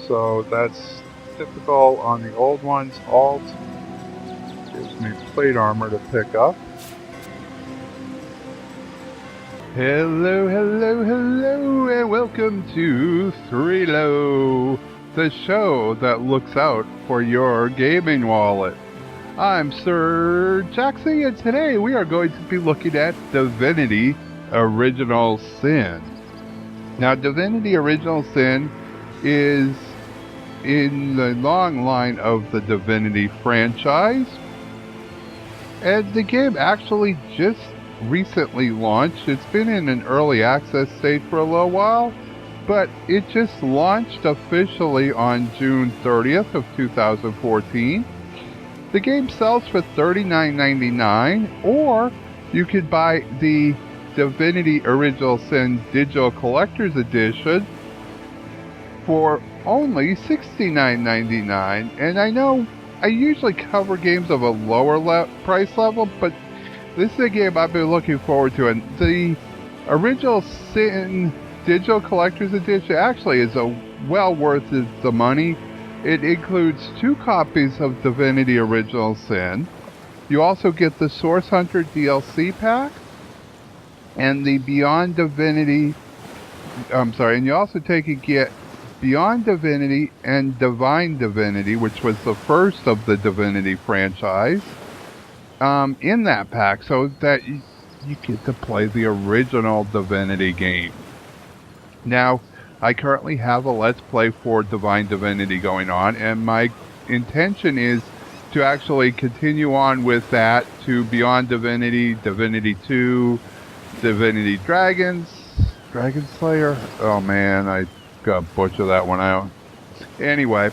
So that's typical on the old ones. Alt gives me plate armor to pick up. Hello, hello, hello, and welcome to Three Low, the show that looks out for your gaming wallet. I'm Sir Jaxxy, and today we are going to be looking at Divinity Original Sin. Now, Divinity Original Sin is in the long line of the Divinity franchise, and the game actually just recently launched. It's been in an early access state for a little while, but it just launched officially on June 30th of 2014. The game sells for $39.99, or you could buy the Divinity Original Sin Digital Collector's Edition for only $69.99. And I know I usually cover games of a lower price level, but this is a game I've been looking forward to, and the Original Sin Digital Collector's Edition actually is well worth the money. It includes 2 copies of Divinity Original Sin. You also get the Source Hunter DLC pack and the Beyond Divinity. And you also get Beyond Divinity and Divine Divinity, which was the first of the Divinity franchise, in that pack, so that you get to play the original Divinity game. Now, I currently have a Let's Play for Divine Divinity going on, and my intention is to actually continue on with that to Beyond Divinity, Divinity 2, Divinity Dragon Slayer. Oh man, I gotta butcher that one out. Anyway,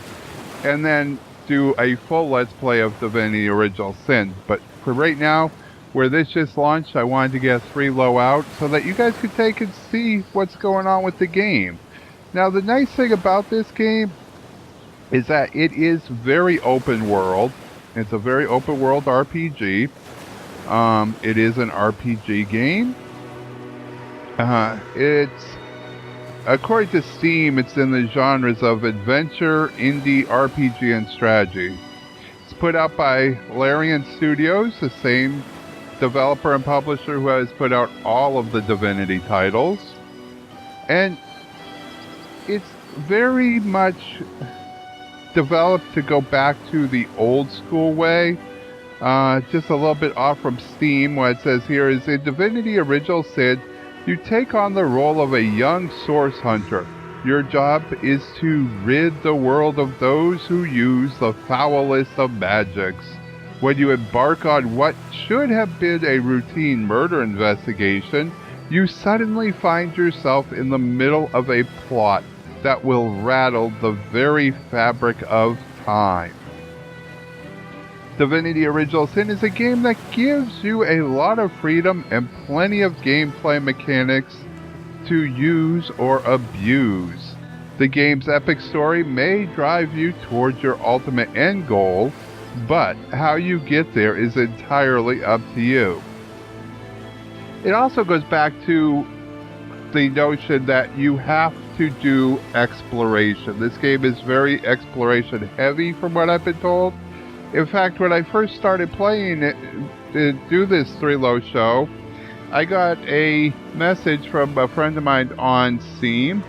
and then do a full Let's Play of Divinity Original Sin. But for right now, where this just launched, I wanted to get 3 low out so that you guys could take and see what's going on with the game. Now, the nice thing about this game is that it is very open world. It's a very open world RPG. It is an RPG game. It's, according to Steam, it's in the genres of adventure, indie, RPG, and strategy. It's put out by Larian Studios, the same developer and publisher who has put out all of the Divinity titles. And it's very much developed to go back to the old school way. Just a little bit off from Steam. What it says here is, in Divinity Original Sin, you take on the role of a young source hunter. Your job is to rid the world of those who use the foulest of magics. When you embark on what should have been a routine murder investigation, you suddenly find yourself in the middle of a plot that will rattle the very fabric of time. Divinity Original Sin is a game that gives you a lot of freedom and plenty of gameplay mechanics to use or abuse. The game's epic story may drive you towards your ultimate end goal, but how you get there is entirely up to you. It also goes back to the notion that you have to do exploration. This game is very exploration heavy from what I've been told. In fact, when I first started playing it to do this 3 Low show, I got a message from a friend of mine on Steam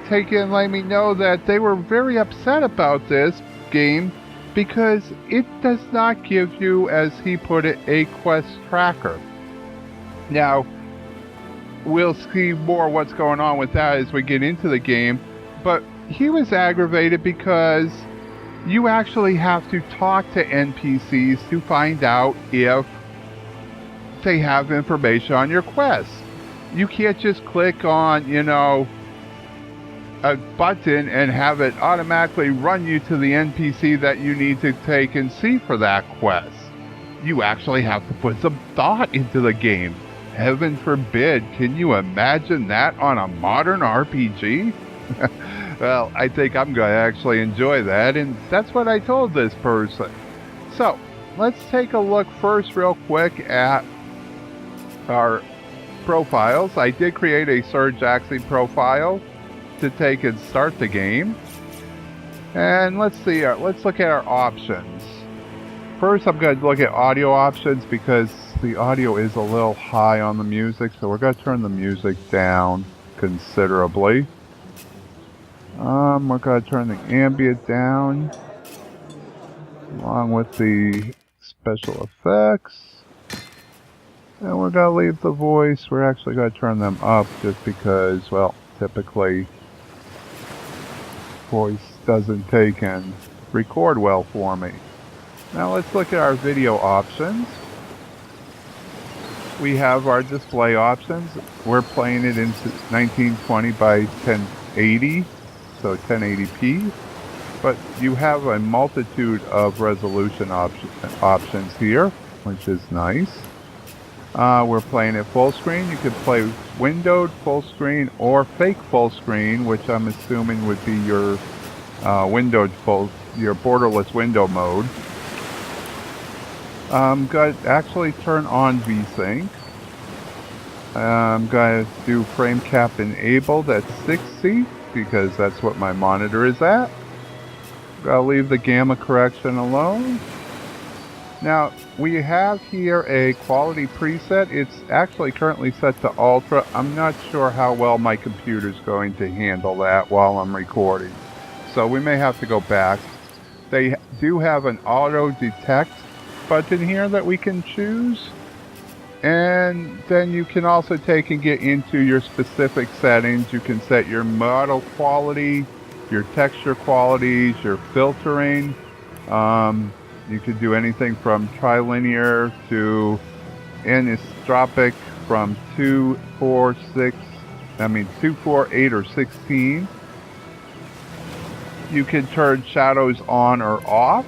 letting me know that they were very upset about this game because it does not give you, as he put it, a quest tracker. Now, we'll see more what's going on with that as we get into the game, but he was aggravated because you actually have to talk to NPCs to find out if they have information on your quest. You can't just click on, a button and have it automatically run you to the NPC that you need to take and see for that quest. You actually have to put some thought into the game. Heaven forbid, can you imagine that on a modern RPG? Well, I think I'm going to actually enjoy that, and that's what I told this person. So, let's take a look first real quick at our profiles. I did create a Sir Jaxxy profile to take and start the game. And let's see, let's look at our options. First, I'm going to look at audio options because the audio is a little high on the music, so we're going to turn the music down considerably. We're going to turn the ambient down, along with the special effects. And we're going to leave the voice. We're actually going to turn them up just because, well, typically voice doesn't take and record well for me. Now let's look at our video options. We have our display options. We're playing it in 1920 by 1080, so 1080p. But you have a multitude of resolution options here, which is nice. We're playing it full screen. You could play windowed full screen or fake full screen, which I'm assuming would be your windowed your borderless window mode. I'm going to actually turn on VSync. I'm going to do frame cap enabled at 60 because that's what my monitor is at. I'm going to leave the gamma correction alone. Now, we have here a quality preset. It's actually currently set to ultra. I'm not sure how well my computer's going to handle that while I'm recording. So we may have to go back. They do have an auto detect button here that we can choose. And then you can also take and get into your specific settings. You can set your model quality, your texture qualities, your filtering. You could do anything from trilinear to anisotropic from 2, 4, 8, or 16. You can turn shadows on or off.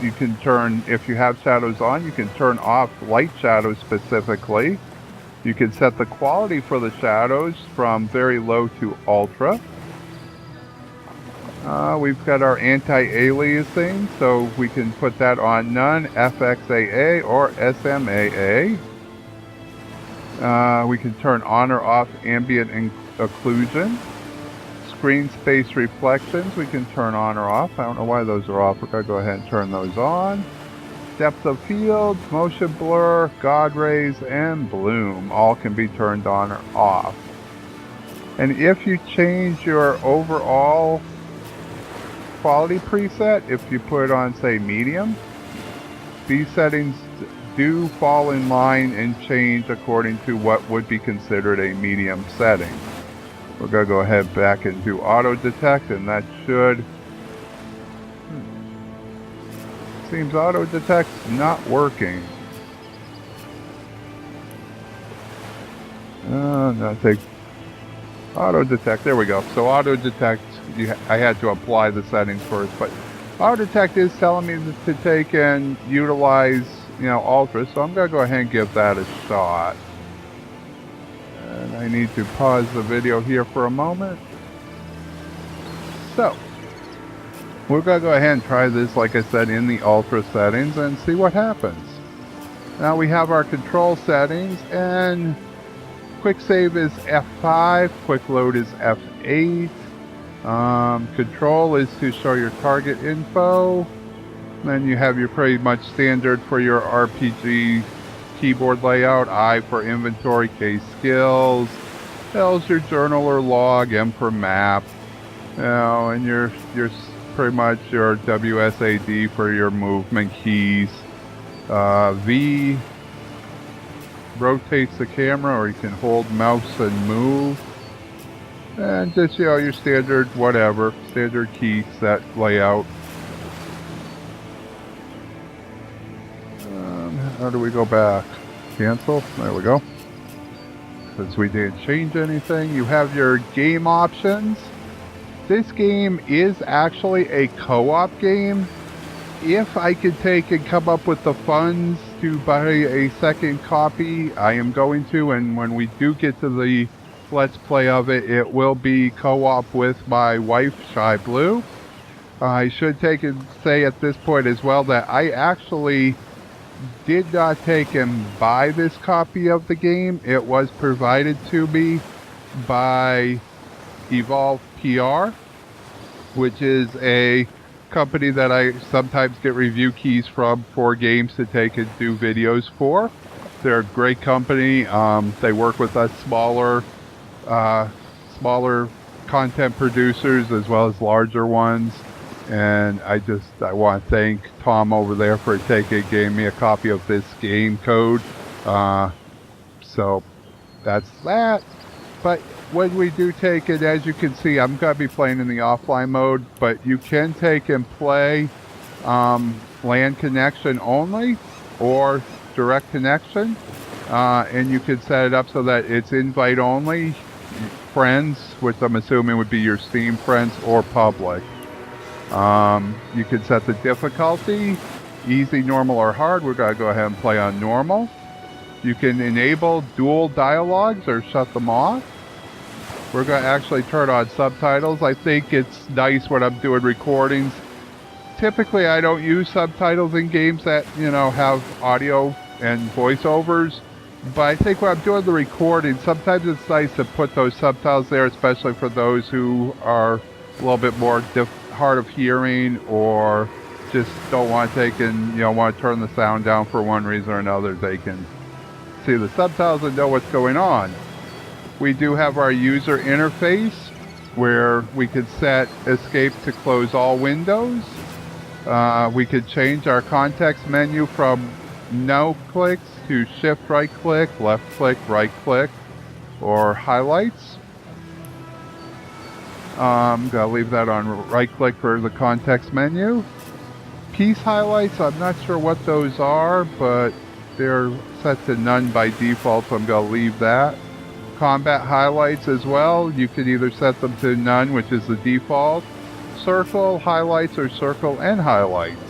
You can turn, if you have shadows on, you can turn off light shadows specifically. You can set the quality for the shadows from very low to ultra. We've got our anti-aliasing, so we can put that on none, FXAA or SMAA. We can turn on or off ambient occlusion. Screen space reflections, we can turn on or off. I don't know why those are off. We're going to go ahead and turn those on. Depth of field, motion blur, God rays, and bloom all can be turned on or off. And if you change your overall quality preset, if you put it on, say, medium, these settings do fall in line and change according to what would be considered a medium setting. We're going to go ahead back and do auto detect, and that should... Seems auto detect's not working. No, take auto detect. There we go. So auto detect, I had to apply the settings first, but auto detect is telling me to take and utilize, ultra. So I'm going to go ahead and give that a shot. And I need to pause the video here for a moment. So, we're going to go ahead and try this, like I said, in the ultra settings and see what happens. Now we have our control settings, and quick save is F5, quick load is F8. Control is to show your target info. Then you have your pretty much standard for your RPG keyboard layout. I for inventory, K skills, L is your journal or log, M for map, and your pretty much your WSAD for your movement keys. V rotates the camera, or you can hold mouse and move. And just, your standard whatever, standard key set layout. How do we go back? Cancel. There we go. Since we didn't change anything, you have your game options. This game is actually a co-op game. If I could take and come up with the funds to buy a second copy, I am going to, and when we do get to the Let's Play of it, it will be co-op with my wife, Shy Blue. I should take and say at this point as well that I actually did not take and buy this copy of the game. It was provided to me by Evolve PR. which is a company that I sometimes get review keys from for games to take and do videos for. They're a great company. They work with us smaller content producers as well as larger ones. And I want to thank Tom over there for gave me a copy of this game code. So that's that. But when we do take it, as you can see, I'm going to be playing in the offline mode, but you can take and play LAN connection only or direct connection. And you can set it up so that it's invite only, friends, which I'm assuming would be your Steam friends, or public. You can set the difficulty, easy, normal, or hard. We're going to go ahead and play on normal. You can enable dual dialogues or shut them off. We're going to actually turn on subtitles. I think it's nice when I'm doing recordings. Typically, I don't use subtitles in games that, have audio and voiceovers. But I think when I'm doing the recording, sometimes it's nice to put those subtitles there, especially for those who are a little bit more hard of hearing or just don't want to take and, want to turn the sound down for one reason or another. They can see the subtitles and know what's going on. We do have our user interface where we could set escape to close all windows. We could change our context menu from no clicks to shift right click, left click, right click, or highlights. I'm going to leave that on right click for the context menu. Piece highlights, I'm not sure what those are, but they're set to none by default, so I'm going to leave that. Combat highlights as well, you can either set them to none, which is the default, circle highlights, or circle and highlights.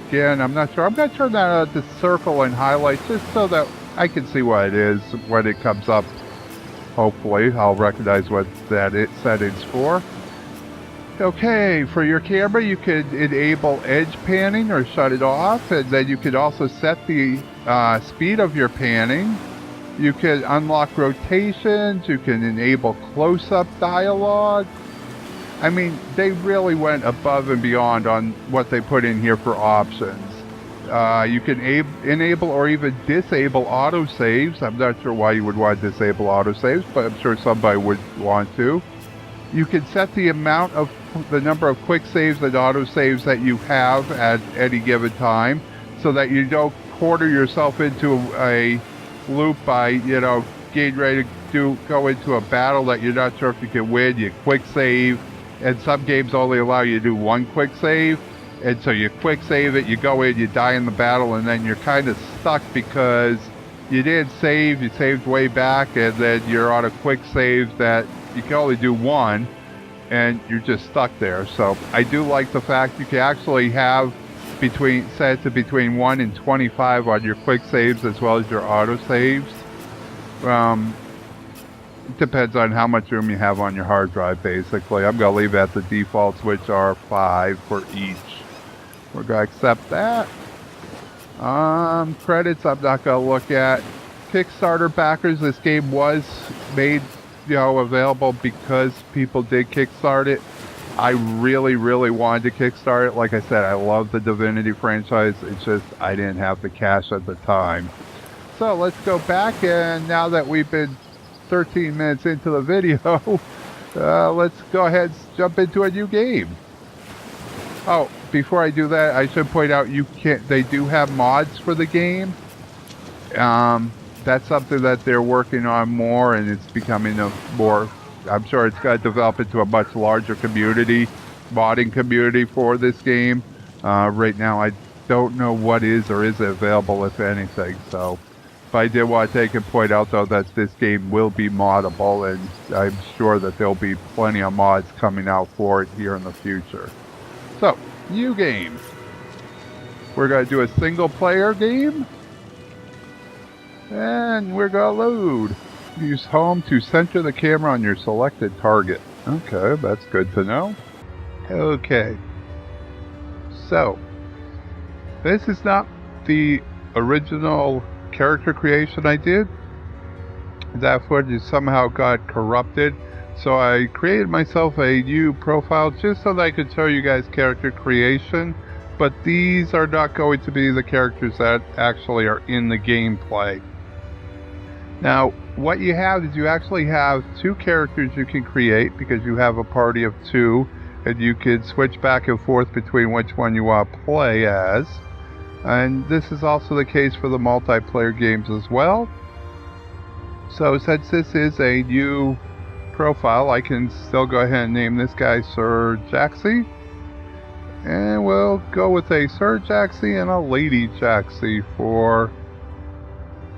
Again, I'm not sure. I'm going to turn that on to circle and highlights just so that I can see what it is when it comes up. Hopefully, I'll recognize what that setting's for. Okay, for your camera, you could enable edge panning or shut it off, and then you could also set the speed of your panning. You can unlock rotations, you can enable close-up dialogue. I mean, they really went above and beyond on what they put in here for options. You can enable or even disable autosaves. I'm not sure why you would want to disable autosaves, but I'm sure somebody would want to. You can set the number of quick saves and autosaves that you have at any given time so that you don't quarter yourself into a loop by, getting ready to go into a battle that you're not sure if you can win. You quick save, and some games only allow you to do one quick save, and so you quick save it, you go in, you die in the battle, and then you're kind of stuck because you didn't save, you saved way back, and then you're on a quick save that you can only do one, and you're just stuck there. So I do like the fact you can actually have set to between 1 and 25 on your quick saves as well as your auto saves. It depends on how much room you have on your hard drive, basically. I'm going to leave at the defaults, which are 5 for each. We're going to accept that. Credits, I'm not going to look at. Kickstarter backers, this game was made, available because people did kickstart it. I really, really wanted to kickstart it. Like I said, I love the Divinity franchise. It's just I didn't have the cash at the time. So let's go back, and now that we've been 13 minutes into the video, let's go ahead and jump into a new game. Oh, before I do that, I should point out they do have mods for the game. That's something that they're working on more, and it's becoming I'm sure it's going to develop into a much larger modding community for this game. Right now, I don't know what is or isn't available, if anything. So, but I did want to take and point out, though, that this game will be moddable, and I'm sure that there'll be plenty of mods coming out for it here in the future. So, new game. We're going to do a single-player game, and we're going to load. Use home to center the camera on your selected target. Okay, that's good to know. Okay. So, this is not the original character creation I did. That footage somehow got corrupted So I created myself a new profile just so that I could show you guys character creation, but these are not going to be the characters that actually are in the gameplay. Now, what you have is you actually have 2 characters you can create because you have a party of 2, and you can switch back and forth between which one you want to play as. And this is also the case for the multiplayer games as well. So since this is a new profile, I can still go ahead and name this guy Sir Jaxxy. And we'll go with a Sir Jaxxy and a Lady Jaxxy for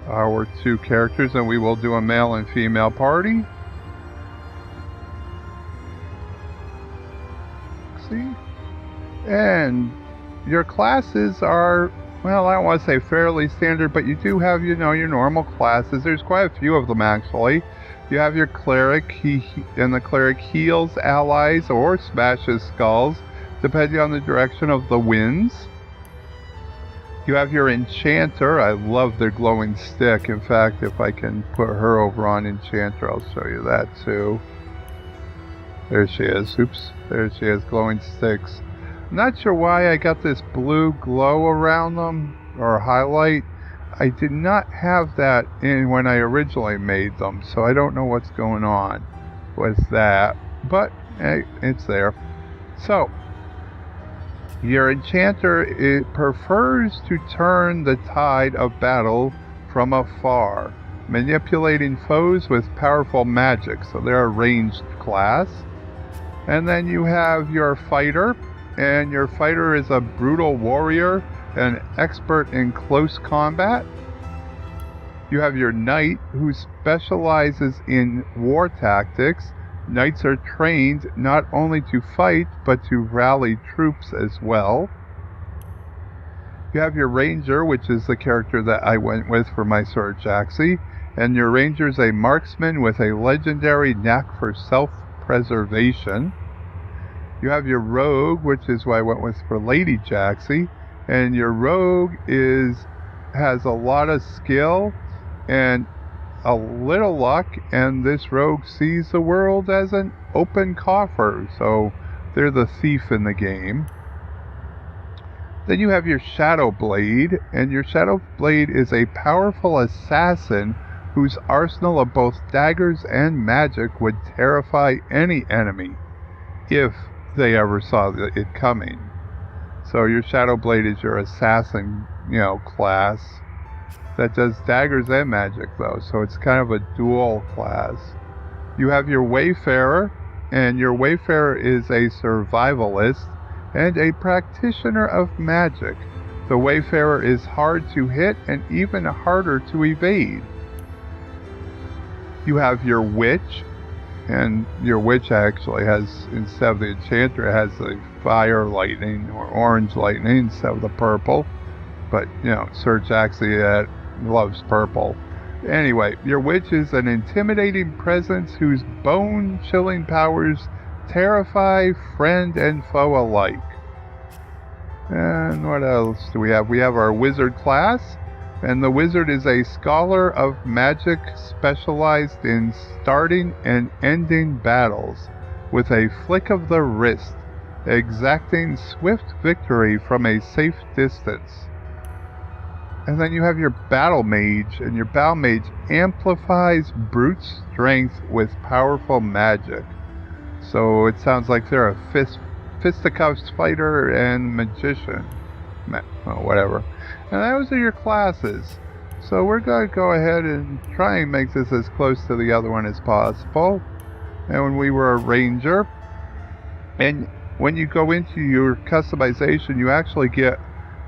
our 2 characters, and we will do a male and female party. See? And your classes are, well, I don't want to say fairly standard, but you do have, your normal classes. There's quite a few of them, actually. You have your cleric, and the cleric heals allies or smashes skulls, depending on the direction of the winds. You have your enchanter. I love their glowing stick. In fact, if I can put her over on enchanter, I'll show you that too. There she is. Oops. There she is, glowing sticks. I'm not sure why I got this blue glow around them, or highlight. I did not have that in when I originally made them, so I don't know what's going on with that. But, hey, it's there. So, your enchanter, it prefers to turn the tide of battle from afar, manipulating foes with powerful magic. So they're a ranged class. And then you have your fighter, and your fighter is a brutal warrior and expert in close combat. You have your knight, who specializes in war tactics. Knights are trained not only to fight, but to rally troops as well. You have your ranger, which is the character that I went with for my Sir Jaxxy. And your ranger is a marksman with a legendary knack for self-preservation. You have your rogue, which is what I went with for Lady Jaxxy. And your rogue has a lot of skill and a little luck, and this rogue sees the world as an open coffer, so they're the thief in the game. Then you have your Shadow Blade, and your Shadow Blade is a powerful assassin whose arsenal of both daggers and magic would terrify any enemy if they ever saw it coming. So your Shadow Blade is your assassin, class that does daggers and magic, though, so it's kind of a dual class. You have your Wayfarer, and your Wayfarer is a survivalist and a practitioner of magic. The Wayfarer is hard to hit and even harder to evade. You have your Witch, and your Witch actually has, instead of the enchanter, it has the fire lightning or orange lightning instead of the purple. But, Sir Jaxxy loves purple. Anyway, your witch is an intimidating presence whose bone-chilling powers terrify friend and foe alike. And what else do we have? We have our wizard class, and the wizard is a scholar of magic specialized in starting and ending battles with a flick of the wrist, exacting swift victory from a safe distance. And then you have your Battle Mage, and your Battle Mage amplifies brute strength with powerful magic. So it sounds like they're a fisticuffs fighter and magician. Whatever. And those are your classes. So we're going to go ahead and try and make this as close to the other one as possible. And when we were a ranger, and when you go into your customization, you actually get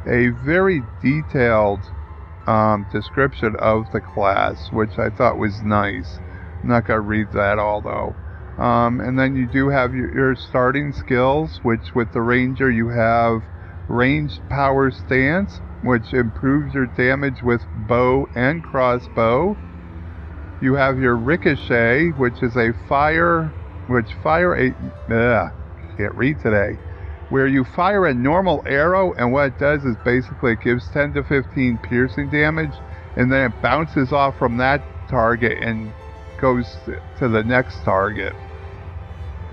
a very detailed description of the class, which I thought was nice. I'm not going to read that all, though. And then you do have your starting skills, which with the ranger you have ranged power stance, which improves your damage with bow and crossbow. You have your ricochet, which is a can't read today, where you fire a normal arrow, and what it does is basically it gives 10 to 15 piercing damage, and then it bounces off from that target and goes to the next target.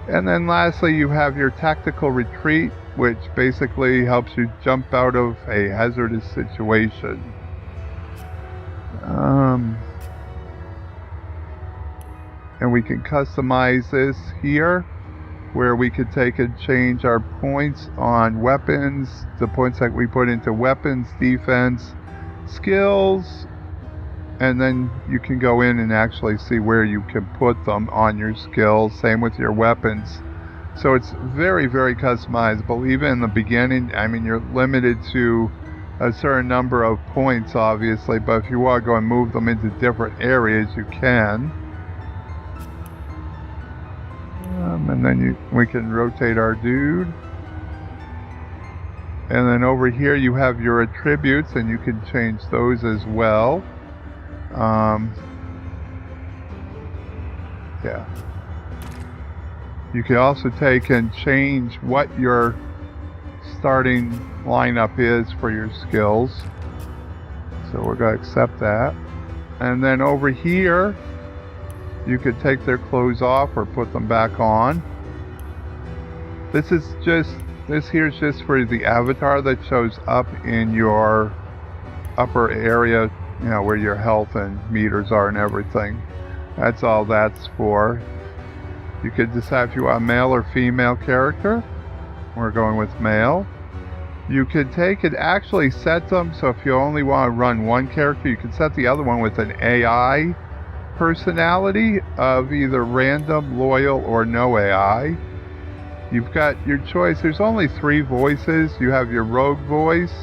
And then lastly, you have your tactical retreat, which basically helps you jump out of a hazardous situation. And we can customize this here, where we could take and change our points on weapons, the points that we put into weapons, defense, skills, and then you can go in and actually see where you can put them on your skills. Same with your weapons. So it's very, very customizable. Even in the beginning, I mean, you're limited to a certain number of points, obviously, but if you want to go and move them into different areas, you can. And then we can rotate our dude. And then over here you have your attributes, and you can change those as well. Yeah. You can also take and change what your starting lineup is for your skills. So we're going to accept that. And then over here, you could take their clothes off or put them back on. This here is just for the avatar that shows up in your upper area, you know, where your health and meters are and everything. That's all that's for. You could decide if you want a male or female character. We're going with male. You could take and actually set them, so if you only want to run one character, you can set the other one with an AI personality of either random, loyal, or no AI. You've got your choice. There's only 3 voices. You have your rogue voice,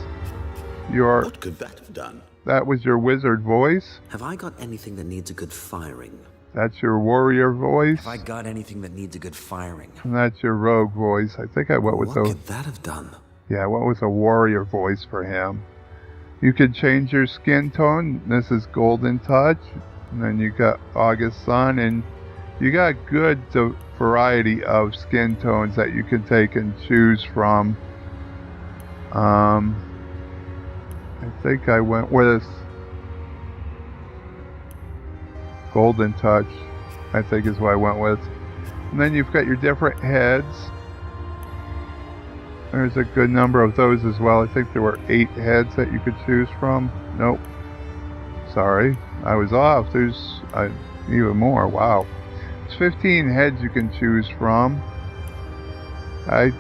your... What could that have done? That was your wizard voice. Have I got anything that needs a good firing? That's your warrior voice. Have I got anything that needs a good firing? And that's your rogue voice. I think I went with What could that have done? Yeah, I went with a warrior voice for him. You could change your skin tone. This is Golden Touch. And then you got August Sun, and you got good variety of skin tones that you can take and choose from. I think I went with Golden Touch, I think is what I went with. And then you've got your different heads. There's a good number of those as well. I think there were 8 heads that you could choose from. Nope. Sorry, I was off. There's even more. Wow. It's 15 heads you can choose from. I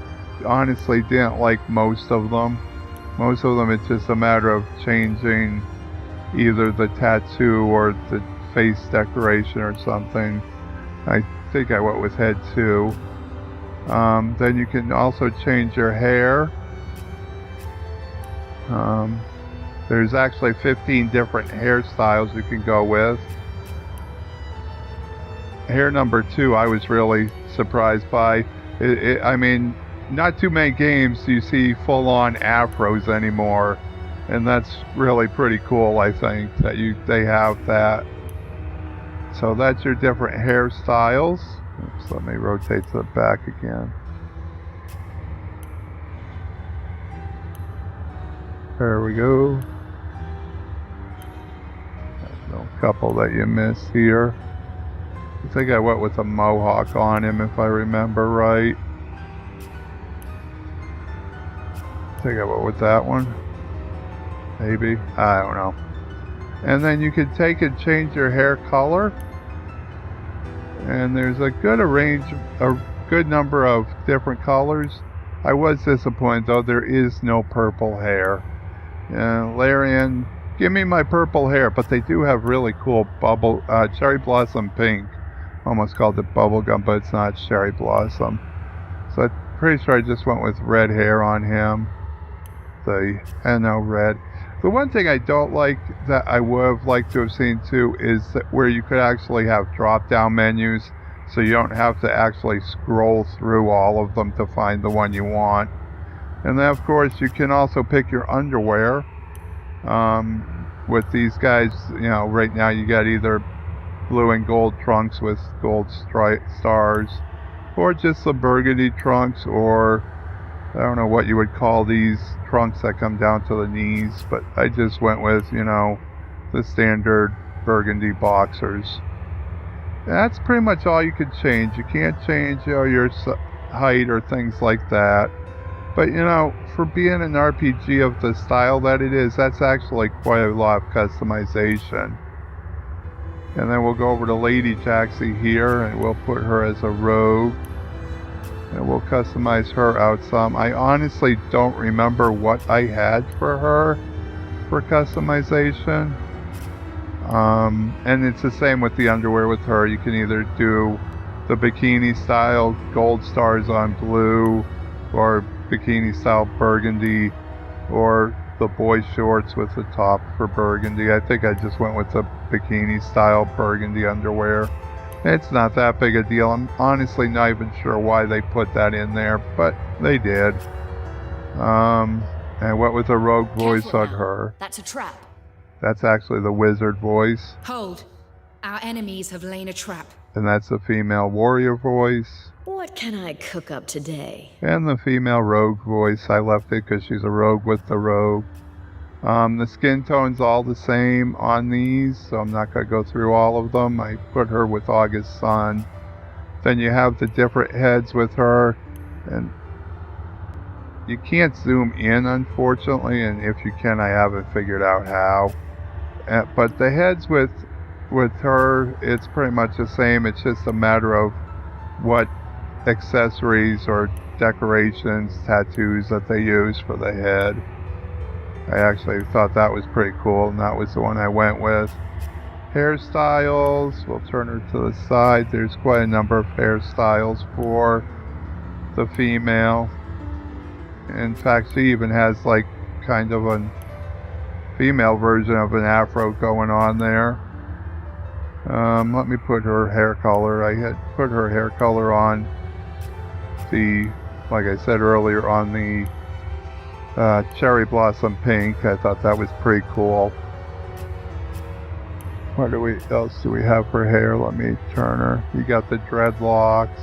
honestly didn't like most of them. Most of them, it's just a matter of changing either the tattoo or the face decoration or something. I think I went with head 2. Then you can also change your hair. There's actually 15 different hairstyles you can go with. Hair number 2 I was really surprised by. I mean, not too many games do you see full-on afros anymore, and that's really pretty cool. I think that they have that. So that's your different hairstyles. Oops, let me rotate to the back again. There we go. There's a couple that you missed here. I think I went with a mohawk on him, if I remember right. I think I went with that one. Maybe. I don't know. And then you can take and change your hair color. And there's a good number of different colors. I was disappointed though, there is no purple hair. Larian, give me my purple hair, but they do have really cool cherry blossom pink. Almost called it bubblegum, but it's not cherry blossom. So I'm pretty sure I just went with red hair on him. Red. The one thing I don't like that I would have liked to have seen too is that where you could actually have drop-down menus, so you don't have to actually scroll through all of them to find the one you want. And then of course you can also pick your underwear. With these guys, you know, right now you got either blue and gold trunks with gold stars, or just the burgundy trunks, or I don't know what you would call these trunks that come down to the knees, but I just went with, you know, the standard burgundy boxers. That's pretty much all you could change. You can't change your height or things like that. But for being an RPG of the style that it is, that's actually quite a lot of customization. And then we'll go over to Lady Jaxxy here, and we'll put her as a rogue. And we'll customize her out some. I honestly don't remember what I had for her for customization. And it's the same with the underwear with her. You can either do the bikini style, gold stars on blue, or bikini style burgundy, or the boy shorts with the top for burgundy. I think I just went with the bikini style burgundy underwear. It's not that big a deal. I'm honestly not even sure why they put that in there, but they did. And what with a rogue voice on her. That's a trap. That's actually the wizard voice. Hold. Our enemies have laid a trap. And that's the female warrior voice. What can I cook up today? And the female rogue voice. I left it because she's a rogue with the rogue. The skin tone's all the same on these, so I'm not going to go through all of them. I put her with August Sun. Then you have the different heads with her, and you can't zoom in, unfortunately, and if you can, I haven't figured out how. But the heads with her, it's pretty much the same. It's just a matter of what accessories or decorations, tattoos that they use for the head. I actually thought that was pretty cool, and that was the one I went with. Hairstyles, we'll turn her to the side. There's quite a number of hairstyles for the female. In fact, she even has like kind of a female version of an afro going on there. Let me put her hair color. I had put her hair color on the, like I said earlier, on the cherry blossom pink. I thought that was pretty cool. What else do we have for hair? Let me turn her. You got the dreadlocks.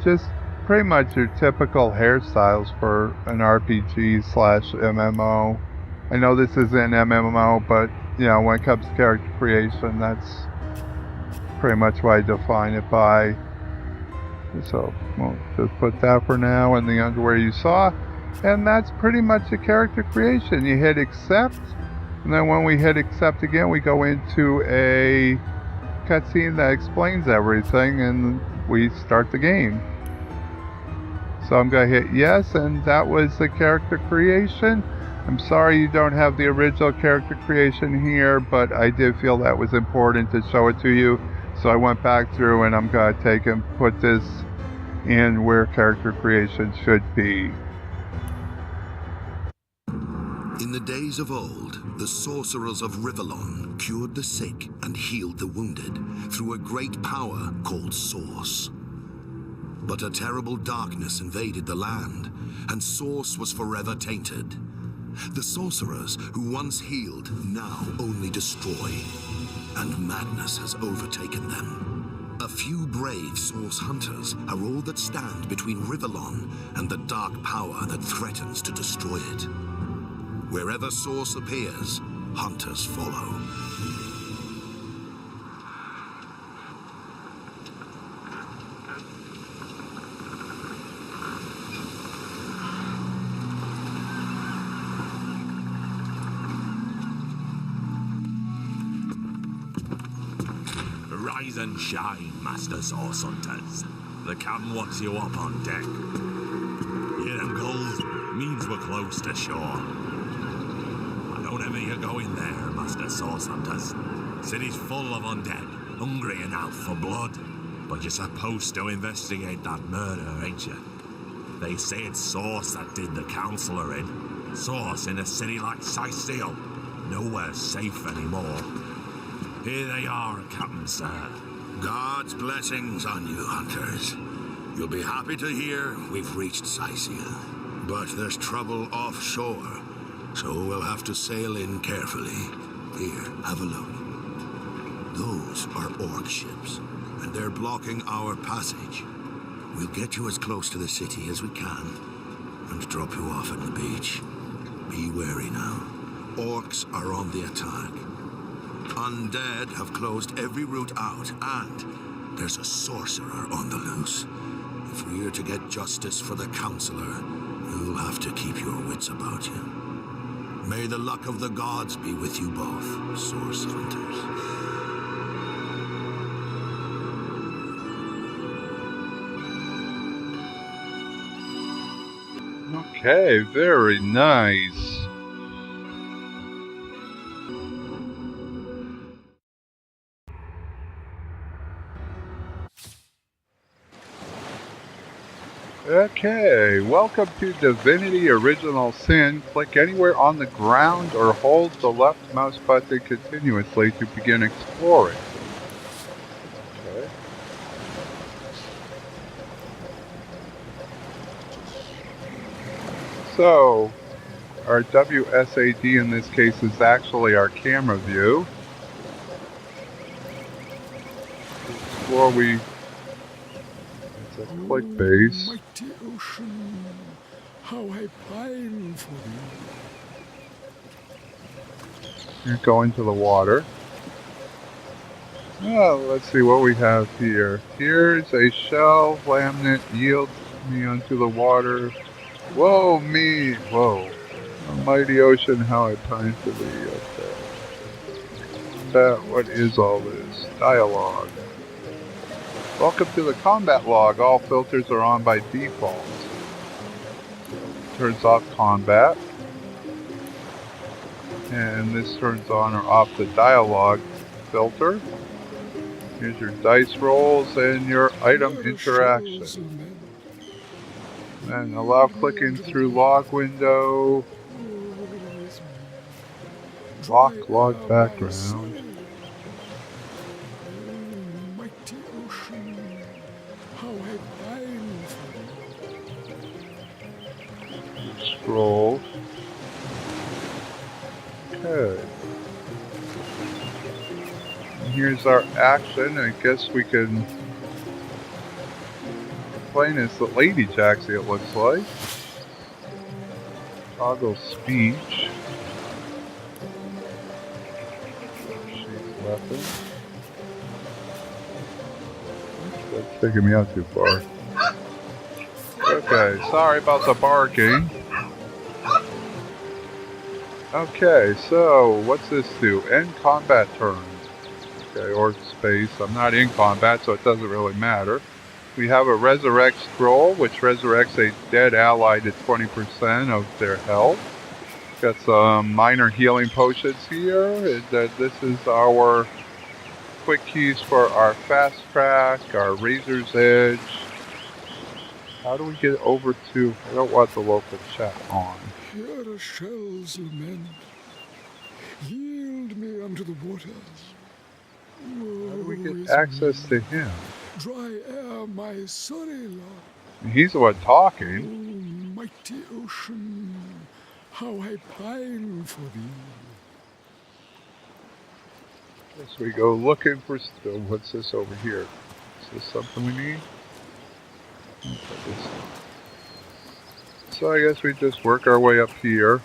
Just pretty much your typical hairstyles for an RPG/MMO. I know this isn't an MMO, but when it comes to character creation, that's pretty much what I define it by. So we'll just put that for now in the underwear you saw. And that's pretty much the character creation. You hit accept, and then when we hit accept again, we go into a cutscene that explains everything, and we start the game. So I'm going to hit yes, and that was the character creation. I'm sorry you don't have the original character creation here, but I did feel that was important to show it to you. So I went back through, and I'm going to take and put this in where character creation should be. In the days of old, the sorcerers of Rivellon cured the sick and healed the wounded through a great power called Source. But a terrible darkness invaded the land, and Source was forever tainted. The sorcerers who once healed now only destroy, and madness has overtaken them. A few brave Source hunters are all that stand between Rivellon and the dark power that threatens to destroy it. Wherever Source appears, hunters follow. Rise and shine, Master Source Hunters. The captain wants you up on deck. Hear them gulls? Means we're close to shore. I don't ever you go in there, Master Source Hunters. City's full of undead, hungry and out for blood. But you're supposed to investigate that murder, ain't you? They say it's Source that did the counselor in. Source in a city like Sicil. Nowhere safe anymore. Here they are, Captain Sir. God's blessings on you, hunters. You'll be happy to hear we've reached Sicil. But there's trouble offshore, so we'll have to sail in carefully. Here, have a look. Those are orc ships, and they're blocking our passage. We'll get you as close to the city as we can, and drop you off at the beach. Be wary now. Orcs are on the attack. Undead have closed every route out, and there's a sorcerer on the loose. If we're to get justice for the Counselor, you'll have to keep your wits about you. May the luck of the gods be with you both, Source Hunters. Okay, very nice. Okay, welcome to Divinity Original Sin. Click anywhere on the ground or hold the left mouse button continuously to begin exploring. Okay. So, our WSAD in this case is actually our camera view. Before we... It's a click base. Mighty ocean, how I pine for thee. You're going to the water. Oh, let's see what we have here. Here's a shell laminate yields me onto the water. Whoa, me! Whoa. A mighty ocean, how I pine for thee. Okay. What is all this? Dialogue. Welcome to the combat log. All filters are on by default. Turns off combat. And this turns on or off the dialogue filter. Here's your dice rolls and your item interaction. And allow clicking through log window. Lock log background. Mighty ocean, how I pine for thee. Scroll. Okay. And here's our action. I guess we can... Playing as the Lady Jaxxy, it looks like. Toggle speech. She's weapon. That's taking me out too far. Okay, sorry about the barking. Okay, so what's this do? End combat turn. Okay, or space. I'm not in combat, so it doesn't really matter. We have a resurrect scroll, which resurrects a dead ally to 20% of their health. Got some minor healing potions here. This is our quick keys for our fast track, our razor's edge. How do we get over to... I don't want the local chat on. Here are shells, men. Yield me unto the waters. How do we get access to him? Dry air, my sorry lord. He's the one talking. Oh, mighty ocean, how I pine for thee. Guess we go looking for still. What's this over here? Is this something we need? So I guess we just work our way up here.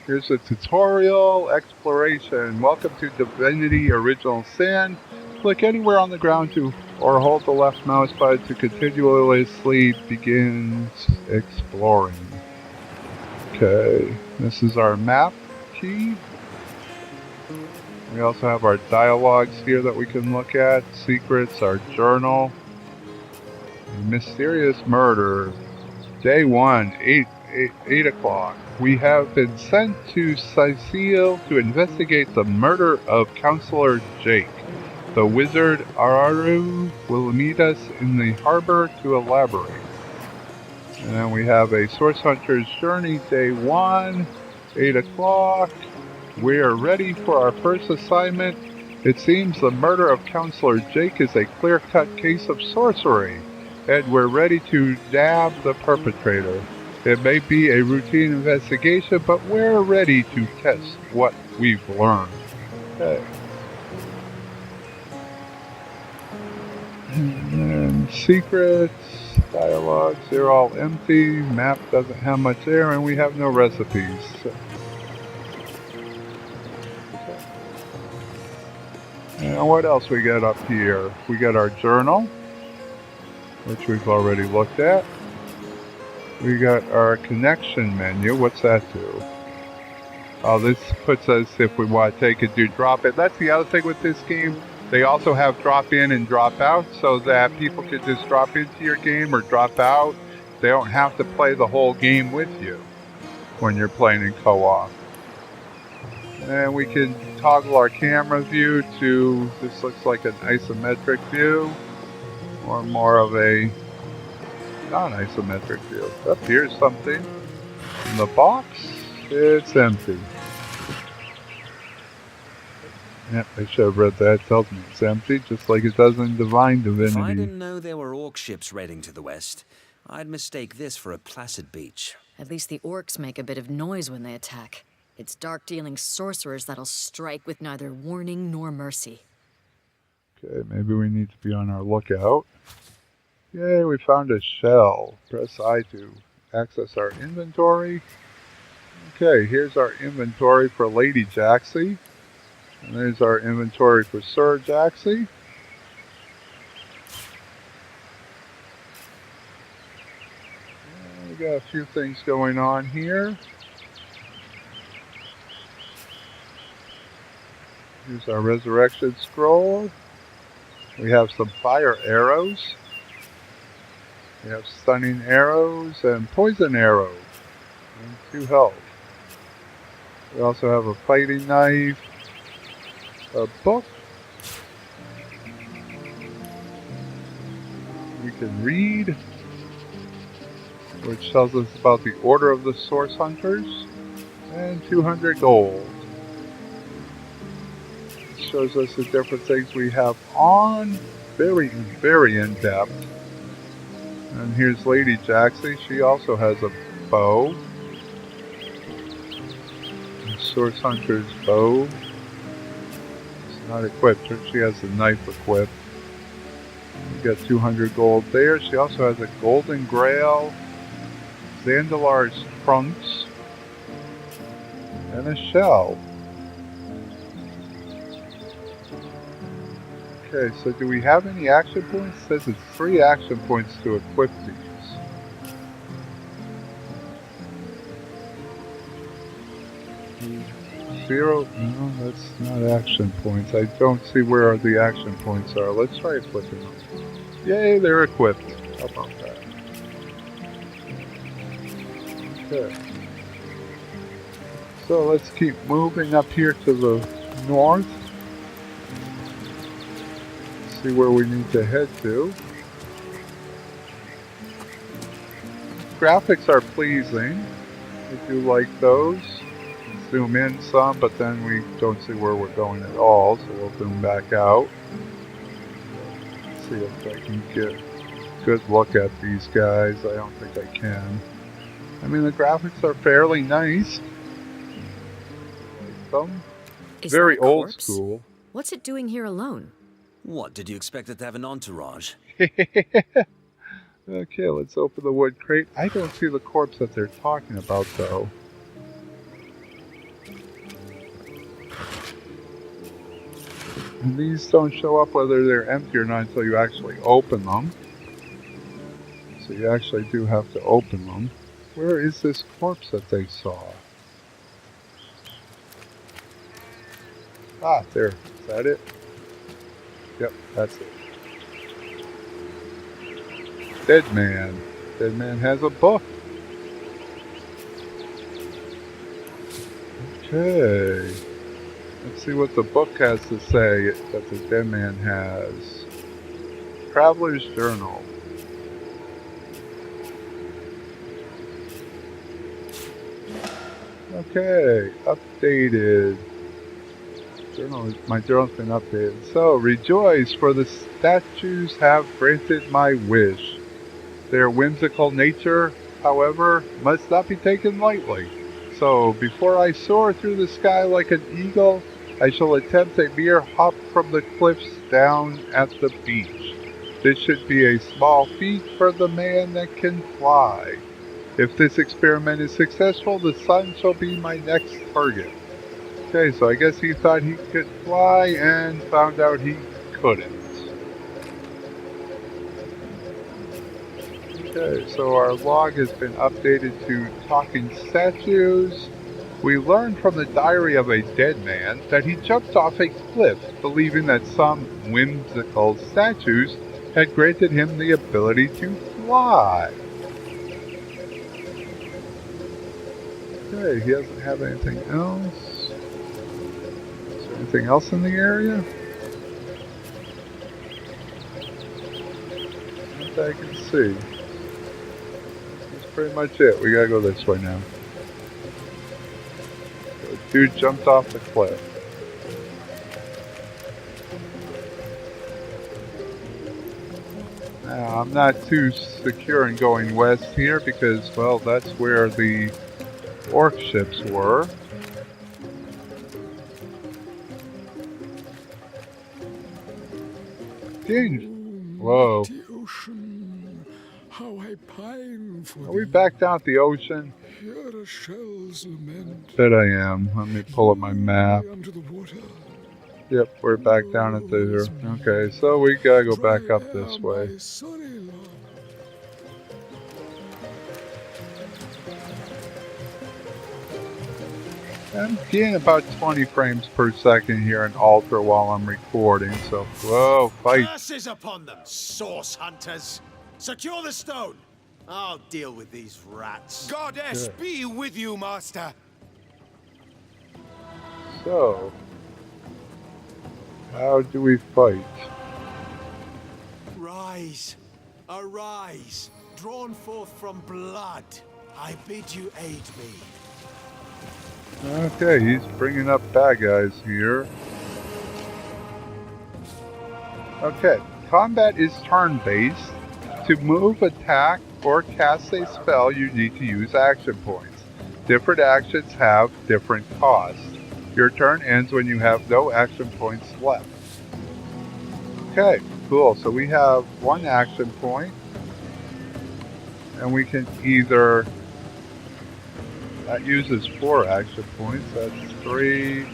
Here's the tutorial exploration. Welcome to Divinity Original Sin. Click anywhere on the ground to or hold the left mouse button to continuously begin exploring. Okay, this is our map key. We also have our dialogues here that we can look at. Secrets, our journal. Mysterious murder. Day 1, 8 o'clock. We have been sent to Sicile to investigate the murder of Counselor Jake. The wizard Araru will meet us in the harbor to elaborate. And then we have a Source Hunter's Journey, Day 1, 8 o'clock. We are ready for our first assignment. It seems the murder of Counselor Jake is a clear-cut case of sorcery, and we're ready to nab the perpetrator. It may be a routine investigation, but we're ready to test what we've learned. Okay. And then secrets, dialogues, they're all empty. Map doesn't have much there, and we have no recipes. So. Okay. And what else we got up here? We got our journal, which we've already looked at. We got our connection menu. What's that do? Oh, this puts us, if we want to take it, do drop it. That's the other thing with this game. They also have drop in and drop out so that people could just drop into your game or drop out. They don't have to play the whole game with you when you're playing in co-op. And we can toggle our camera view to, this looks like an isometric view, or more of a non-isometric view. Up here's something. In the box, it's empty. Yep, I should have read that. It tells me it's empty, just like it does in Divine Divinity. If I didn't know there were orc ships raiding to the west, I'd mistake this for a placid beach. At least the orcs make a bit of noise when they attack. It's dark-dealing sorcerers that'll strike with neither warning nor mercy. Okay, maybe we need to be on our lookout. Yay, we found a shell. Press I to access our inventory. Okay, here's our inventory for Lady Jaxxy. And there's our inventory for Sir Jaxxy. We got a few things going on here. Here's our resurrection scroll. We have some fire arrows. We have stunning arrows and poison arrows. And 2 health. We also have a fighting knife. A book. We can read, which tells us about the Order of the Source Hunters, and 200 gold. It shows us the different things we have on, very, very in depth. And here's Lady Jaxxy. She also has a bow. Source Hunter's bow. Not equipped. She has a knife equipped. We got 200 gold there. She also has a golden grail, Zandalar's trunks, and a shell. Okay, so do we have any action points? It says it's 3 action points to equip these. 0? No, that's not action points. I don't see where the action points are. Let's try equipping them. Yay, they're equipped. How about that? Okay. So let's keep moving up here to the north. See where we need to head to. Graphics are pleasing. I do like those. Zoom in some, but then we don't see where we're going at all, so we'll zoom back out. See if I can get a good look at these guys. I don't think I can. I mean, the graphics are fairly nice. Like them. Very old school. What's it doing here alone? What, did you expect it to have an entourage? Okay, let's open the wood crate. I don't see the corpse that they're talking about, though. And these don't show up whether they're empty or not until you actually open them. So you actually do have to open them. Where is this corpse that they saw? Ah, there. Is that it? Yep, that's it. Dead man. Dead man has a book. Okay. Let's see what the book has to say that the dead man has. Traveler's Journal. Okay, updated. My journal's been updated. So, rejoice, for the statues have granted my wish. Their whimsical nature, however, must not be taken lightly. So, before I soar through the sky like an eagle, I shall attempt a mere hop from the cliffs down at the beach. This should be a small feat for the man that can fly. If this experiment is successful, the sun shall be my next target. Okay, so I guess he thought he could fly and found out he couldn't. Okay, so our log has been updated to talking statues. We learned from the diary of a dead man that he jumped off a cliff, believing that some whimsical statues had granted him the ability to fly. Okay, he doesn't have anything else. Is there anything else in the area? Not that I can see. That's pretty much it. We gotta go this way now. The dude jumped off the cliff. Now, I'm not too secure in going west here because, well, that's where the orc ships were. Whoa. Mighty ocean, how I pine for Are we thee. back down at the ocean? Hear a shell's lament. Bet I am. Let me pull up my map. Lie under the water. Yep, we're back down at the... Okay, so we gotta go back up this way. My sorry love. I'm getting about 20 frames per second here in Ultra while I'm recording, so... Whoa, fight! Curses upon them, source hunters! Secure the stone! I'll deal with these rats. Goddess be with you, master. So... how do we fight? Rise, arise, drawn forth from blood. I bid you aid me. Okay, he's bringing up bad guys here. Okay, combat is turn-based. To move, attack, or cast a spell, you need to use action points. Different actions have different costs. Your turn ends when you have no action points left. Okay, cool. So we have one action point. And we can either... that uses 4 action points. That's 3.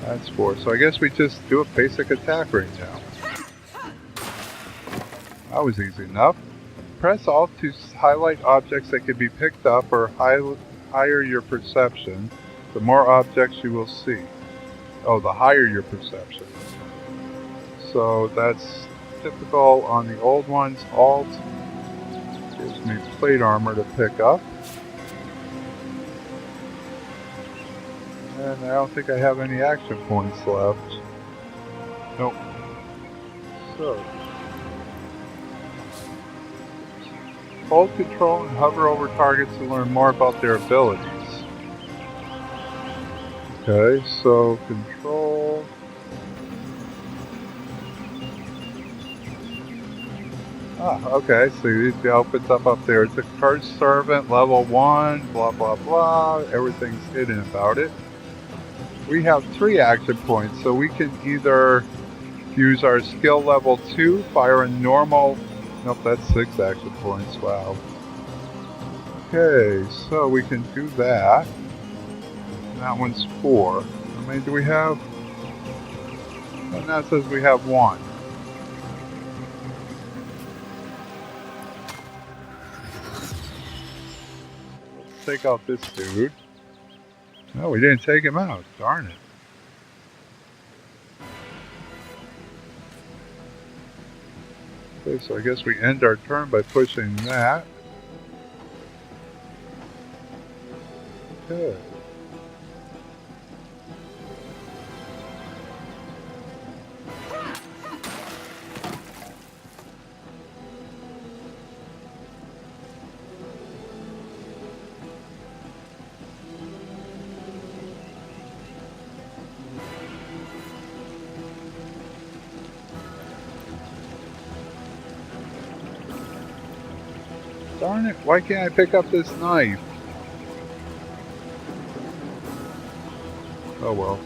That's 4. So I guess we just do a basic attack right now. That was easy enough. Press Alt to highlight objects that can be picked up or higher your perception. The more objects you will see. Oh, the higher your perception. So that's typical on the old ones. Alt gives me plate armor to pick up. And I don't think I have any action points left. Nope. So. Hold control and hover over targets to learn more about their abilities. Okay, so control. Okay, so it opens up there. It's a cursed servant, level 1, blah blah blah. Everything's hidden about it. We have 3 action points, so we can either use our skill level 2, fire a normal... Nope, that's 6 action points, wow. Okay, so we can do that. That one's 4. How many do we have? And that says we have 1. Let's take out this dude. No, we didn't take him out. Darn it. Okay, so I guess we end our turn by pushing that. Okay. Darn it, why can't I pick up this knife? Oh well.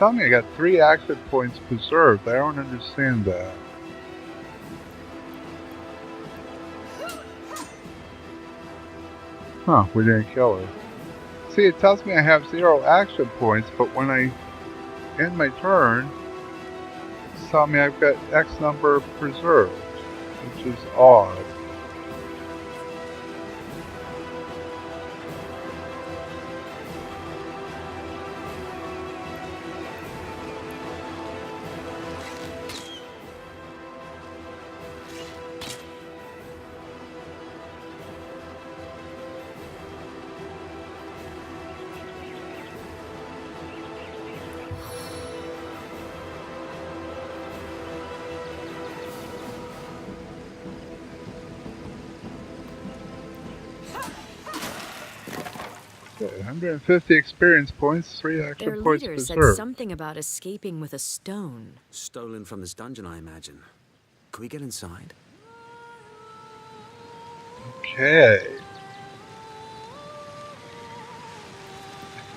telling me I got 3 action points preserved. I don't understand that. Huh, we didn't kill her. See, it tells me I have 0 action points, but when I end my turn, it's telling me I've got X number preserved, which is odd. Okay, 150 experience points, 3 action Their points leader said preserved. something about escaping with a stone. Stolen from this dungeon, I imagine. Can we get inside? Okay.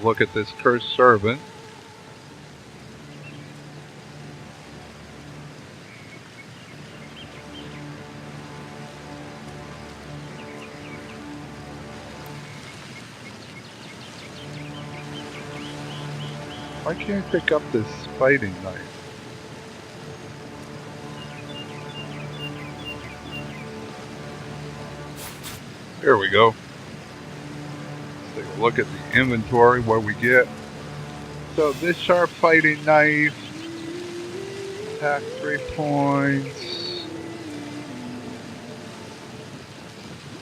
Look at this cursed servant. Why can't I pick up this fighting knife? There we go. Let's take a look at the inventory, what we get. So this sharp fighting knife, attack 3 points,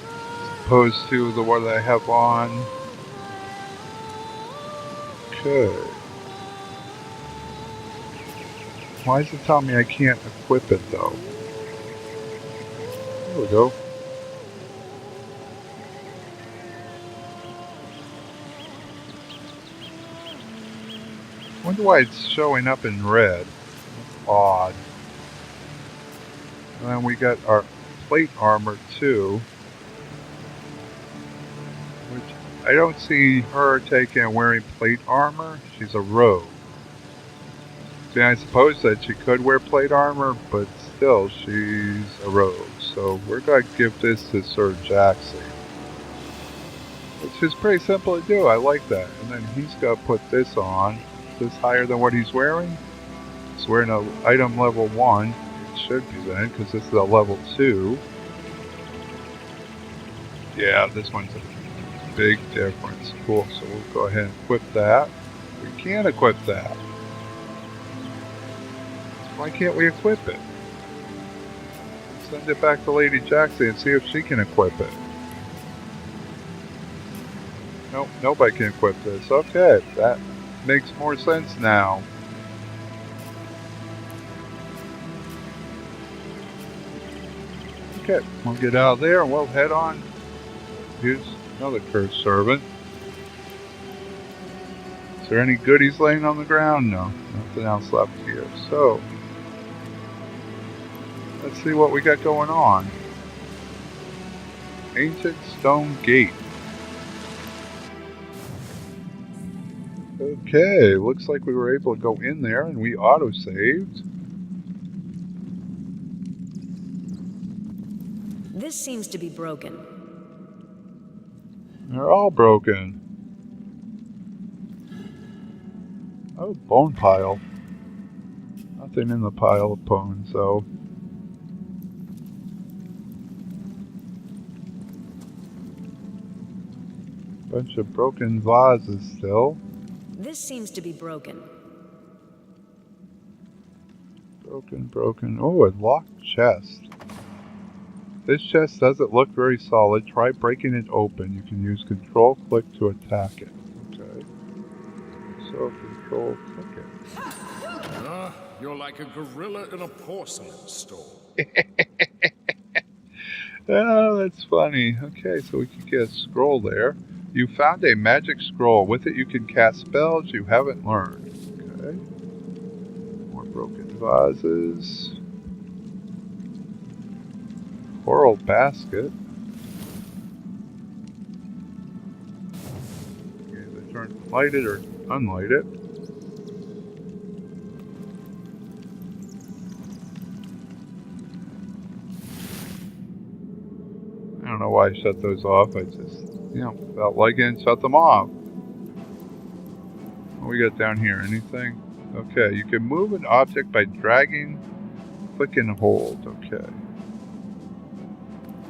as opposed to the one that I have on. Okay. Why is it telling me I can't equip it though? There we go. Wonder why it's showing up in red. That's odd. And then we got our plate armor too, which I don't see her taking and wearing plate armor. She's a rogue. See, I suppose that she could wear plate armor, but still, she's a rogue. So we're going to give this to Sir Jaxxy, which is pretty simple to do. I like that. And then he's going to put this on. Is this higher than what he's wearing? He's wearing an item level 1. It should be then, because this is a level 2. Yeah, this one's a big difference. Cool, so we'll go ahead and equip that. We can equip that. Why can't we equip it? Send it back to Lady Jaxxy and see if she can equip it. Nope, nobody can equip this. Okay, that makes more sense now. Okay, we'll get out of there and we'll head on. Here's another cursed servant. Is there any goodies laying on the ground? No, nothing else left here. So, let's see what we got going on. Ancient stone gate. Okay, looks like we were able to go in there and we auto-saved. This seems to be broken. They're all broken. Oh, bone pile. Nothing in the pile of bones, though. Bunch of broken vases still. This seems to be broken. Broken. Oh, a locked chest. This chest doesn't look very solid. Try breaking it open. You can use control click to attack it. Okay. So control click it. You're like a gorilla in a porcelain store. Oh, that's funny. Okay, so we can get a scroll there. You found a magic scroll. With it you can cast spells you haven't learned. Okay. More broken vases. Coral basket. Okay, they turn light it or unlight it. don't know why I shut those off. I just, felt like it and shut them off. What we got down here? Anything? Okay, you can move an object by dragging, click and hold. Okay.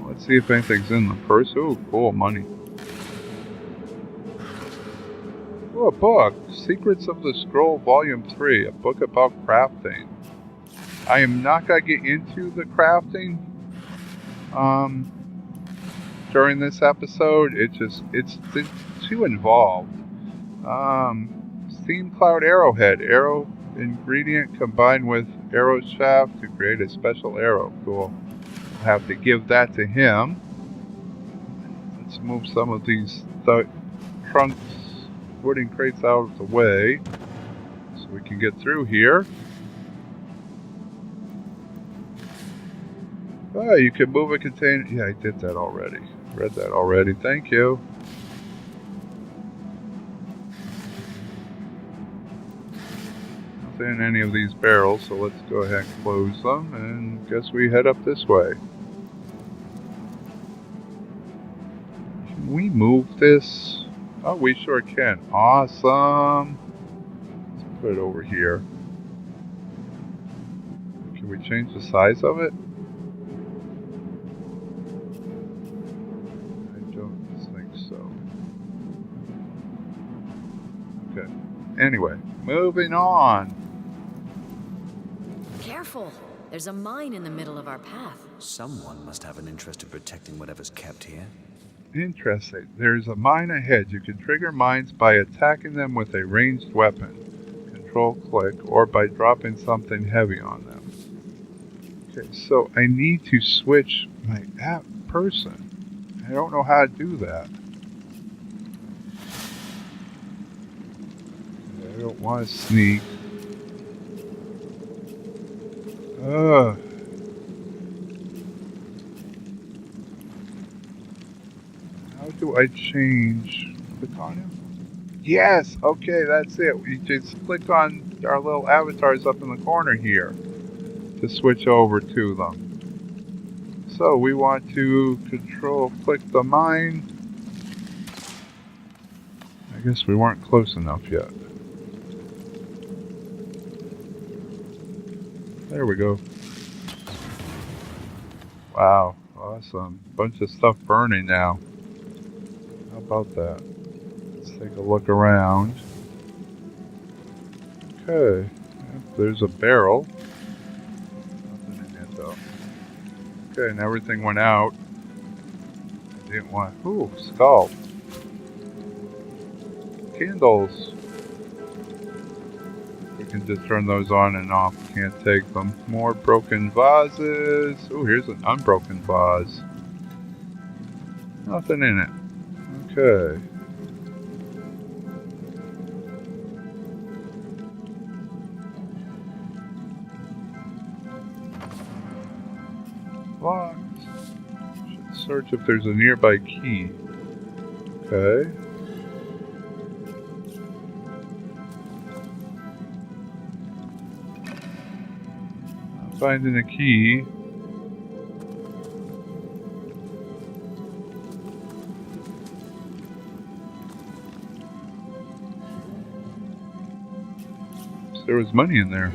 Let's see if anything's in the purse. Ooh, cool, money. Ooh, a book. Secrets of the Scroll, Volume 3. A book about crafting. I am not going to get into the crafting during this episode. It's too involved. Steam Cloud Arrowhead. Arrow ingredient combined with arrow shaft to create a special arrow. Cool. I'll have to give that to him. Let's move some of these trunks, wooden crates out of the way so we can get through here. Oh, you can move a container. Yeah, I did that already. Read that already. Thank you. Nothing in any of these barrels, so let's go ahead and close them, and guess we head up this way. Can we move this? Oh, we sure can. Awesome. Let's put it over here. Can we change the size of it? Anyway, moving on. Careful! There's a mine in the middle of our path. Someone must have an interest in protecting whatever's kept here. Interesting. There's a mine ahead. You can trigger mines by attacking them with a ranged weapon. Control click, or by dropping something heavy on them. Okay, so I need to switch my person. I don't know how to do that. I don't want to sneak. How do I change? Click on him? Yes! Okay, that's it. We just click on our little avatars up in the corner here to switch over to them. So we want to control click the mine. I guess we weren't close enough yet. There we go. Wow, awesome. Bunch of stuff burning now. How about that? Let's take a look around. Okay, there's a barrel. Nothing in it though. Okay, and everything went out. I didn't want. Ooh, skull. Candles. We can just turn those on and off. Can't take them. More broken vases. Oh, here's an unbroken vase. Nothing in it. Okay. Locked. Should search if there's a nearby key. Okay. Finding a key. There was money in there.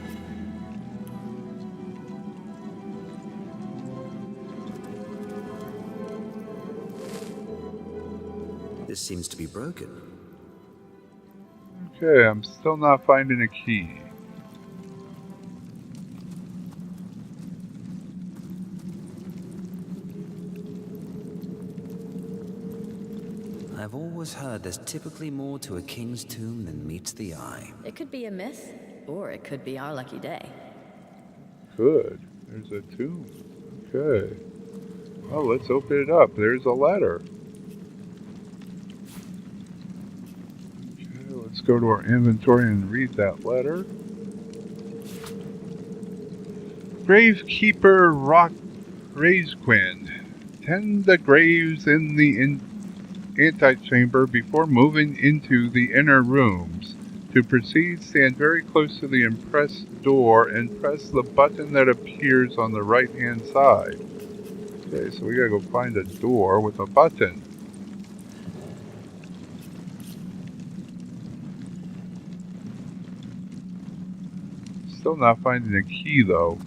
This seems to be broken. Okay, I'm still not finding a key. I've always heard there's typically more to a king's tomb than meets the eye. It could be a myth, or it could be our lucky day. Good. There's a tomb. Okay. Well, let's open it up. There's a letter. Okay, let's go to our inventory and read that letter. Gravekeeper Rock Raisquin. Tend the graves in the antechamber before moving into the inner rooms. To proceed, stand very close to the impressed door and press the button that appears on the right-hand side. Okay, so we gotta go find a door with a button. Still not finding a key though.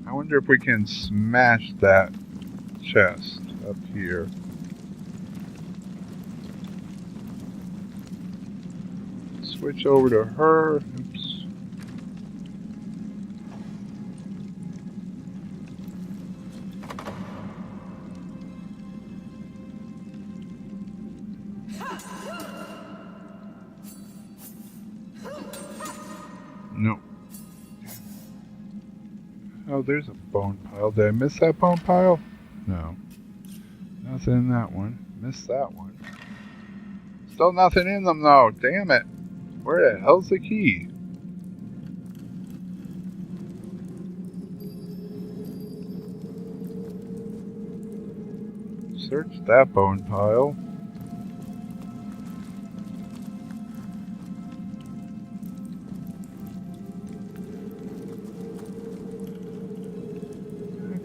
I wonder if we can smash that chest up here. Switch over to her. Oops. No. Oh, there's a bone pile. Did I miss that bone pile? No. Nothing in that one. Missed that one. Still nothing in them though. Damn it. Where the hell's the key? Search that bone pile.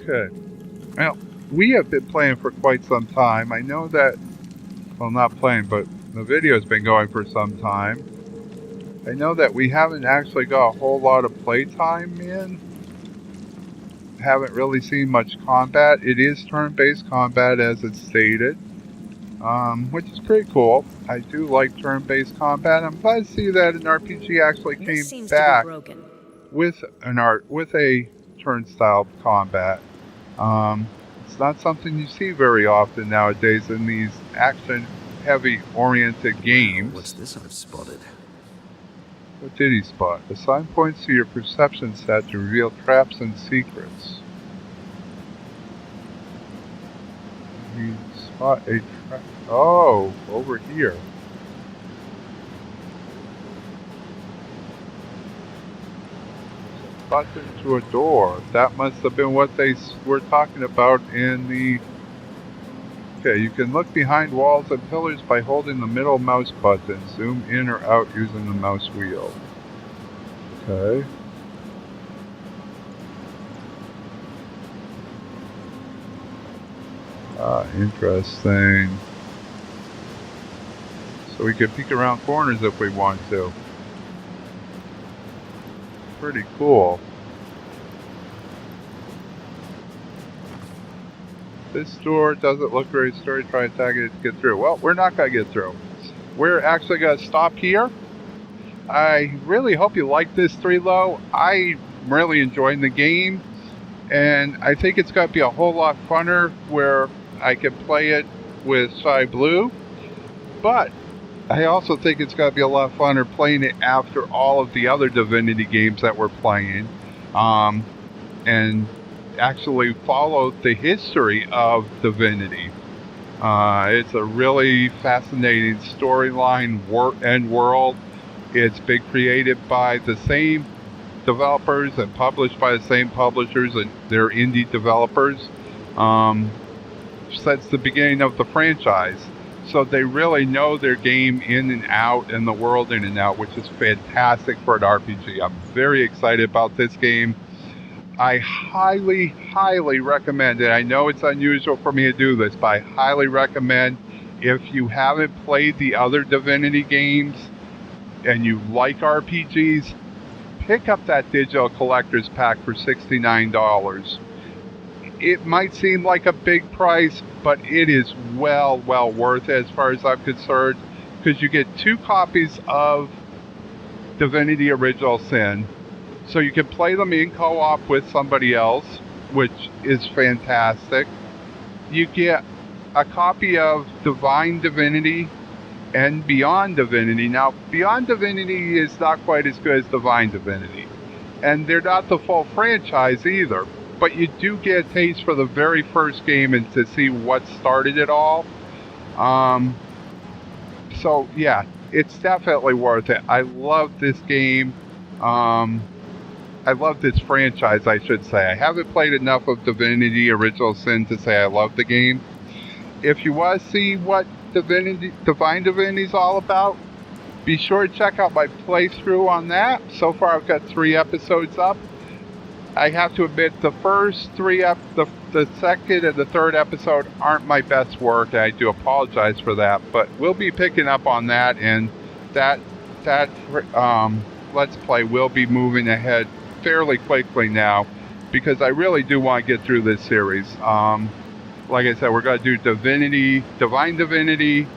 Okay. Well, we have been playing for quite some time. I know that, well, not playing, but the video's been going for some time. I know that we haven't actually got a whole lot of playtime in. Haven't really seen much combat. It is turn-based combat as it's stated, which is pretty cool. I do like turn-based combat. I'm glad to see that an RPG actually came back with a turn-style combat. It's not something you see very often nowadays in these action-heavy oriented games. What's this I've spotted? What did he spot? Assign points to your perception set to reveal traps and secrets. He spot a trap. Oh, over here. Button to a door. That must have been what they were talking about in the... Okay, you can look behind walls and pillars by holding the middle mouse button. Zoom in or out using the mouse wheel. Okay. Interesting. So we can peek around corners if we want to. Pretty cool. This door doesn't look very sturdy. Try attacking it to get through. Well, we're not going to get through. We're actually going to stop here. I really hope you like this 3-low. I'm really enjoying the game. And I think it's going to be a whole lot funner where I can play it with Shy Blue. But I also think it's going to be a lot funner playing it after all of the other Divinity games that we're playing. And actually follow the history of Divinity. It's a really fascinating storyline and world. It's been created by the same developers and published by the same publishers, and they're indie developers since the beginning of the franchise. So they really know their game in and out and the world in and out, which is fantastic for an RPG. I'm very excited about this game. I highly, highly recommend it. I know it's unusual for me to do this, but I highly recommend, if you haven't played the other Divinity games and you like RPGs, pick up that digital collector's pack for $69. It might seem like a big price, but it is well worth it as far as I'm concerned, because you get 2 copies of Divinity Original Sin. So you can play them in co-op with somebody else, which is fantastic. You get a copy of Divine Divinity and Beyond Divinity. Now, Beyond Divinity is not quite as good as Divine Divinity. And they're not the full franchise either. But you do get a taste for the very first game and to see what started it all. So, yeah, it's definitely worth it. I love this game. I love this franchise, I should say. I haven't played enough of Divinity Original Sin to say I love the game. If you want to see what Divine Divinity is all about, be sure to check out my playthrough on that. So far I've got 3 episodes up. I have to admit the first 3 the second and the third episode aren't my best work, and I do apologize for that, but we'll be picking up on that, and that Let's Play will be moving ahead fairly quickly now, because I really do want to get through this series. Like I said, we're going to do Divinity, Divine Divinity,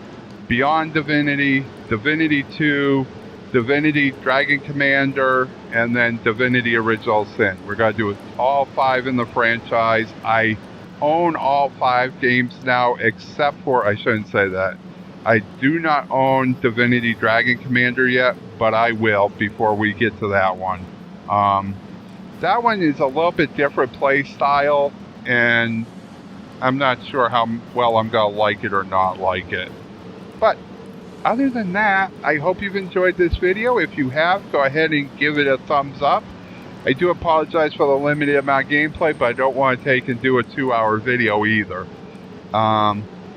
Beyond Divinity, Divinity 2, Divinity Dragon Commander, and then Divinity Original Sin. We're going to do all 5 in the franchise. I own all 5 games now, except for, I shouldn't say that. I do not own Divinity Dragon Commander yet, but I will before we get to that one. That one is a little bit different play style, and I'm not sure how well I'm going to like it or not like it. But other than that, I hope you've enjoyed this video. If you have, go ahead and give it a thumbs up. I do apologize for the limited amount of gameplay, but I don't want to take and do a 2-hour video either.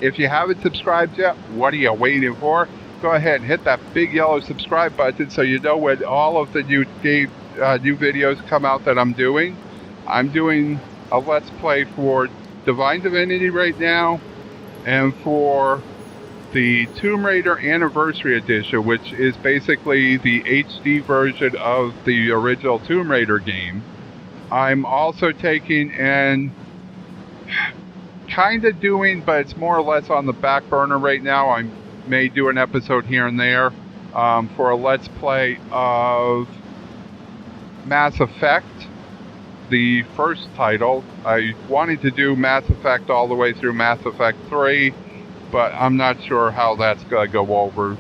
If you haven't subscribed yet, what are you waiting for? Go ahead and hit that big yellow subscribe button so you know when all of the new videos come out that I'm doing. I'm doing a Let's Play for Divine Divinity right now, and for the Tomb Raider Anniversary Edition, which is basically the HD version of the original Tomb Raider game. I'm also taking and kind of doing, but it's more or less on the back burner right now. I may do an episode here and there for a Let's Play of Mass Effect, the first title. I wanted to do Mass Effect all the way through Mass Effect 3, but I'm not sure how that's going to go over.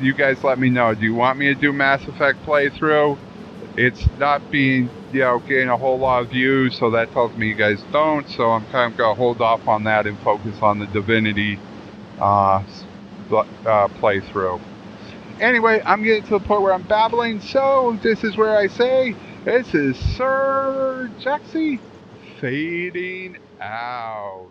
You guys let me know. Do you want me to do Mass Effect playthrough? It's not being, getting a whole lot of views, so that tells me you guys don't, so I'm kind of going to hold off on that and focus on the Divinity playthrough. Anyway, I'm getting to the point where I'm babbling, so this is where I say, this is Sir Jaxxy fading out.